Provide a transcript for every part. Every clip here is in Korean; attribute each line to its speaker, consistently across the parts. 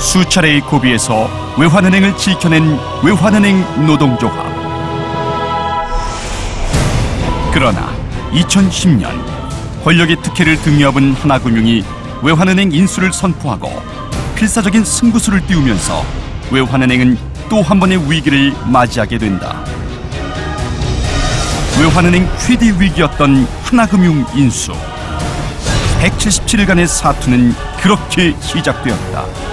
Speaker 1: 수차례의 고비에서 외환은행을 지켜낸 외환은행 노동조합. 그러나 2010년 권력의 특혜를 등려업은 하나금융이 외환은행 인수를 선포하고 필사적인 승부수를 띄우면서 외환은행은 또 한 번의 위기를 맞이하게 된다. 외환은행 최대 위기였던 하나금융 인수. 177일간의 사투는 그렇게 시작되었다.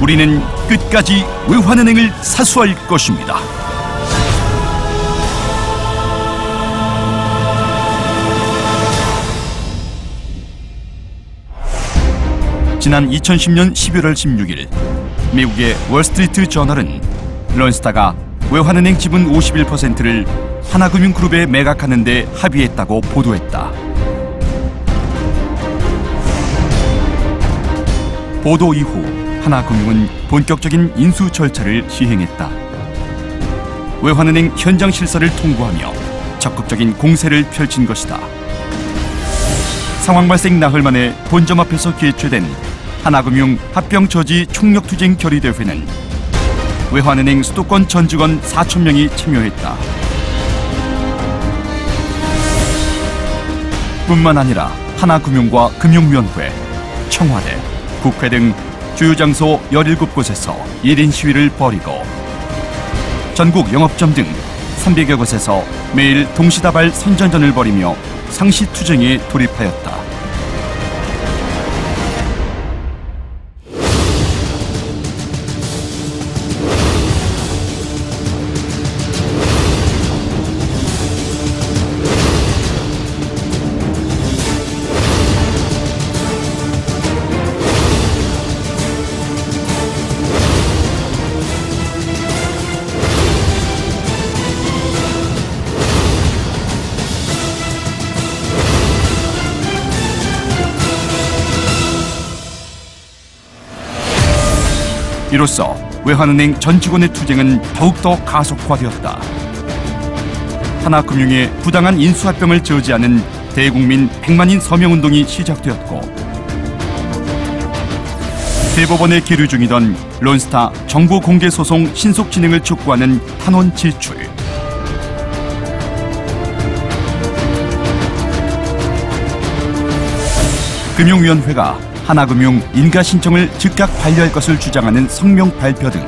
Speaker 1: 우리는 끝까지 외환은행을 사수할 것입니다. 지난 2010년 11월 16일 미국의 월스트리트 저널은 론스타가 외환은행 지분 51%를 하나금융그룹에 매각하는 데 합의했다고 보도했다. 보도 이후 하나금융은 본격적인 인수 절차를 시행했다. 외환은행 현장 실사를 통보하며 적극적인 공세를 펼친 것이다. 상황 발생 나흘 만에 본점 앞에서 개최된 하나금융 합병저지 총력투쟁 결의대회는 외환은행 수도권 전 직원 4,000명이 참여했다. 뿐만 아니라 하나금융과 금융위원회, 청와대, 국회 등 주요 장소 17곳에서 1인 시위를 벌이고 전국 영업점 등 300여 곳에서 매일 동시다발 선전전을 벌이며 상시투쟁에 돌입하였다. 이로써 외환은행 전 직원의 투쟁은 더욱더 가속화되었다. 하나금융의 부당한 인수합병을 저지하는 대국민 100만인 서명운동이 시작되었고 대법원에 계류 중이던 론스타 정보공개소송 신속 진행을 촉구하는 탄원 제출, 금융위원회가 하나금융 인가 신청을 즉각 반려할 것을 주장하는 성명 발표 등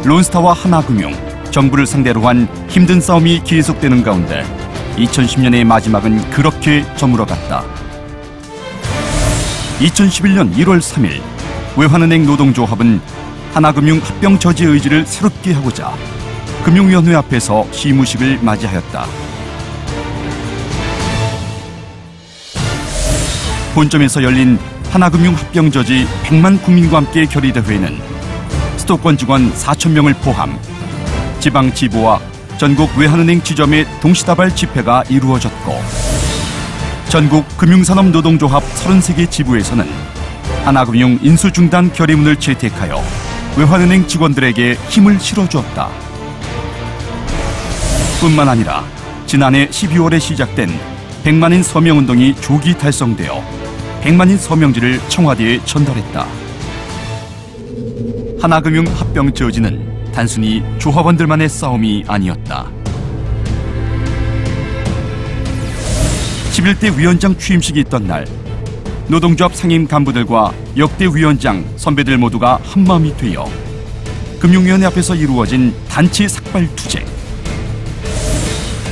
Speaker 1: 론스타와 하나금융, 정부를 상대로 한 힘든 싸움이 계속되는 가운데 2010년의 마지막은 그렇게 저물어갔다. 2011년 1월 3일 외환은행 노동조합은 하나금융 합병 저지 의지를 새롭게 하고자 금융위원회 앞에서 시무식을 맞이하였다. 본점에서 열린 하나금융 합병저지 100만 국민과 함께 결의대회는 수도권 직원 4,000명을 포함 지방 지부와 전국 외환은행 지점의 동시다발 집회가 이루어졌고 전국 금융산업 노동조합 33개 지부에서는 하나금융 인수중단 결의문을 채택하여 외환은행 직원들에게 힘을 실어주었다. 뿐만 아니라 지난해 12월에 시작된 100만인 서명운동이 조기 달성되어 100만인 서명지를 청와대에 전달했다. 하나금융 합병 저지는 단순히 조합원들만의 싸움이 아니었다. 11대 위원장 취임식이 있던 날 노동조합 상임 간부들과 역대 위원장 선배들 모두가 한마음이 되어 금융위원회 앞에서 이루어진 단체 삭발 투쟁.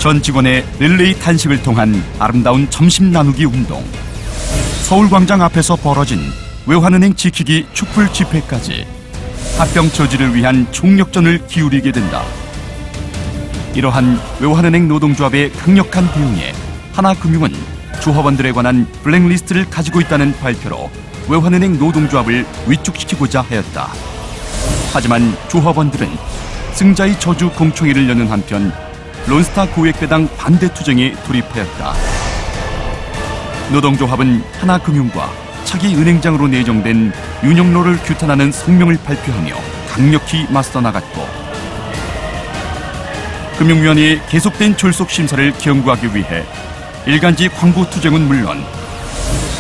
Speaker 1: 전 직원의 릴레이 탄식을 통한 아름다운 점심 나누기 운동, 서울광장 앞에서 벌어진 외환은행 지키기 촛불 집회까지 합병 저지를 위한 총력전을 기울이게 된다. 이러한 외환은행 노동조합의 강력한 대응에 하나금융은 조합원들에 관한 블랙리스트를 가지고 있다는 발표로 외환은행 노동조합을 위축시키고자 하였다. 하지만 조합원들은 승자의 저주 공청회를 여는 한편 론스타 고액배당 반대 투쟁에 돌입하였다. 노동조합은 하나금융과 차기 은행장으로 내정된 윤영로를 규탄하는 성명을 발표하며 강력히 맞서 나갔고 금융위원회의 계속된 졸속 심사를 경고하기 위해 일간지 광고 투쟁은 물론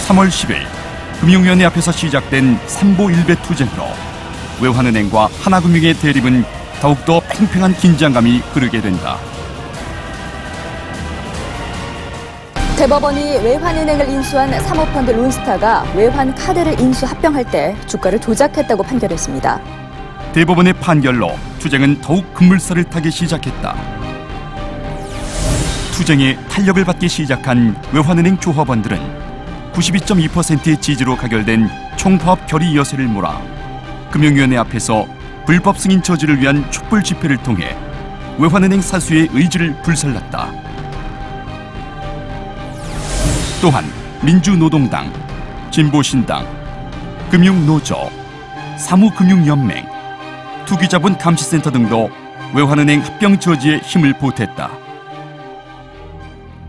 Speaker 1: 3월 10일 금융위원회 앞에서 시작된 삼보일배 투쟁으로 외환은행과 하나금융의 대립은 더욱더 팽팽한 긴장감이 흐르게 된다.
Speaker 2: 대법원이 외환은행을 인수한 사모펀드 론스타가 외환카드를 인수 합병할 때 주가를 조작했다고 판결했습니다.
Speaker 1: 대법원의 판결로 투쟁은 더욱 급물살을 타기 시작했다. 투쟁에 탄력을 받기 시작한 외환은행 조합원들은 92.2%의 지지로 가결된 총파업 결의 여세를 몰아 금융위원회 앞에서 불법 승인 저지를 위한 촛불 집회를 통해 외환은행 사수의 의지를 불살랐다. 또한 민주노동당, 진보신당, 금융노조, 사무금융연맹, 투기자본감시센터 등도 외환은행 합병 저지에 힘을 보탰다.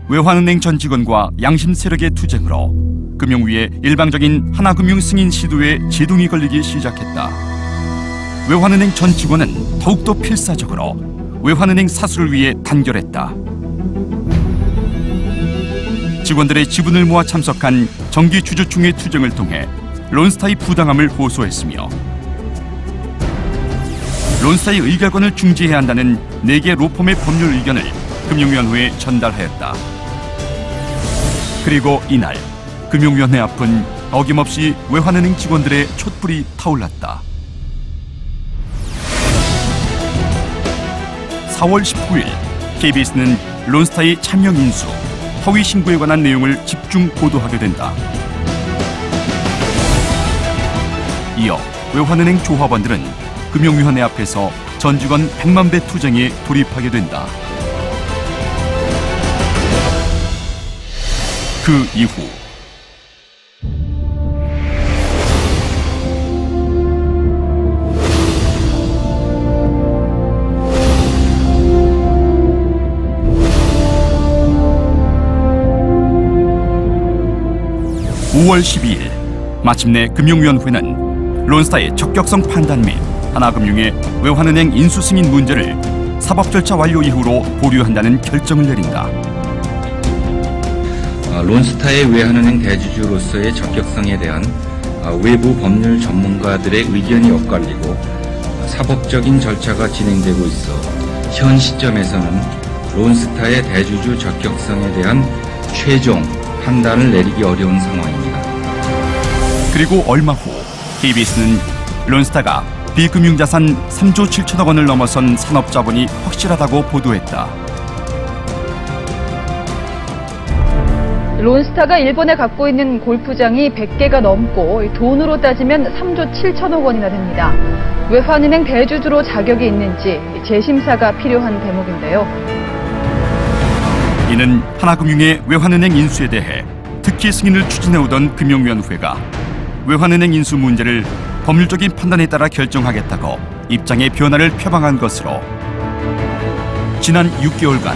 Speaker 1: 외환은행 전 직원과 양심 세력의 투쟁으로 금융위의 일방적인 하나금융 승인 시도에 제동이 걸리기 시작했다. 외환은행 전 직원은 더욱더 필사적으로 외환은행 사수를 위해 단결했다. 직원들의 지분을 모아 참석한 정기주주총회 투쟁을 통해 론스타의 부당함을 호소했으며 론스타의 의결권을 중지해야 한다는 4개 로펌의 법률 의견을 금융위원회에 전달하였다. 그리고 이날 금융위원회 앞은 어김없이 외환은행 직원들의 촛불이 타올랐다. 4월 19일 KBS는 론스타의 차명 인수, 허위 신고에 관한 내용을 집중 보도하게 된다. 이어 외환은행 조합원들은 금융위원회 앞에서 전 직원 100만 배 투쟁에 돌입하게 된다. 그 이후 (5월 12일) 마침내 금융위원회는 론스타의 적격성 판단 및 하나금융의 외환은행 인수 승인 문제를 사법 절차 완료 이후로 보류한다는 결정을 내린다.
Speaker 3: 론스타의 외환은행 대주주로서의 적격성에 대한 외부 법률 전문가들의 의견이 엇갈리고 사법적인 절차가 진행되고 있어 현 시점에서는 론스타의 대주주 적격성에 대한 최종 판단을 내리기 어려운 상황입니다.
Speaker 1: 그리고 얼마 후 KBS는 론스타가 비금융자산 3조 7천억 원을 넘어선 산업자본이 확실하다고 보도했다.
Speaker 4: 론스타가 일본에 갖고 있는 골프장이 100개가 넘고 돈으로 따지면 3조 7천억 원이나 됩니다. 외환은행 대주주로 자격이 있는지 재심사가 필요한 대목인데요.
Speaker 1: 이는 하나금융의 외환은행 인수에 대해 특히 승인을 추진해오던 금융위원회가 외환은행 인수 문제를 법률적인 판단에 따라 결정하겠다고 입장의 변화를 표방한 것으로 지난 6개월간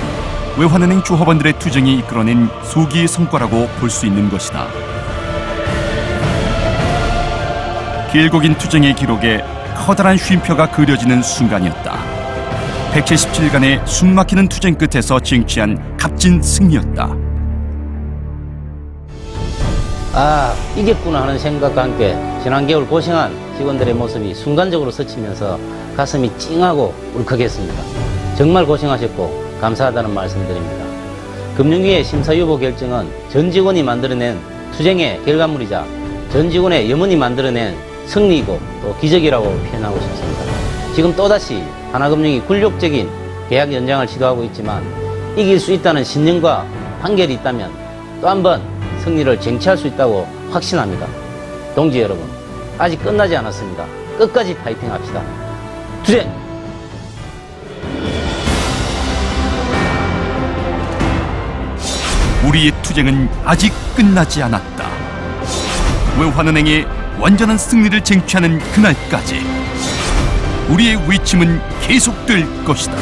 Speaker 1: 외환은행 조합원들의 투쟁이 이끌어낸 소기의 성과라고 볼 수 있는 것이다. 길고 긴 투쟁의 기록에 커다란 쉼표가 그려지는 순간이었다. 177일간의 숨막히는 투쟁 끝에서 쟁취한 값진 승리였다.
Speaker 5: 아, 이겼구나 하는 생각과 함께 지난 개월 고생한 직원들의 모습이 순간적으로 스치면서 가슴이 찡하고 울컥했습니다. 정말 고생하셨고 감사하다는 말씀드립니다. 금융위의 심사유보 결정은 전 직원이 만들어낸 투쟁의 결과물이자 전 직원의 염원이 만들어낸 승리이고 또 기적이라고 표현하고 싶습니다. 지금 또다시 하나금융이 굴욕적인 계약 연장을 시도하고 있지만 이길 수 있다는 신념과 판결이 있다면 또 한 번 승리를 쟁취할 수 있다고 확신합니다. 동지 여러분, 아직 끝나지 않았습니다. 끝까지 파이팅합시다. 투쟁!
Speaker 1: 우리의 투쟁은 아직 끝나지 않았다. 외환은행의 완전한 승리를 쟁취하는 그날까지 우리의 외침은 계속될 것이다.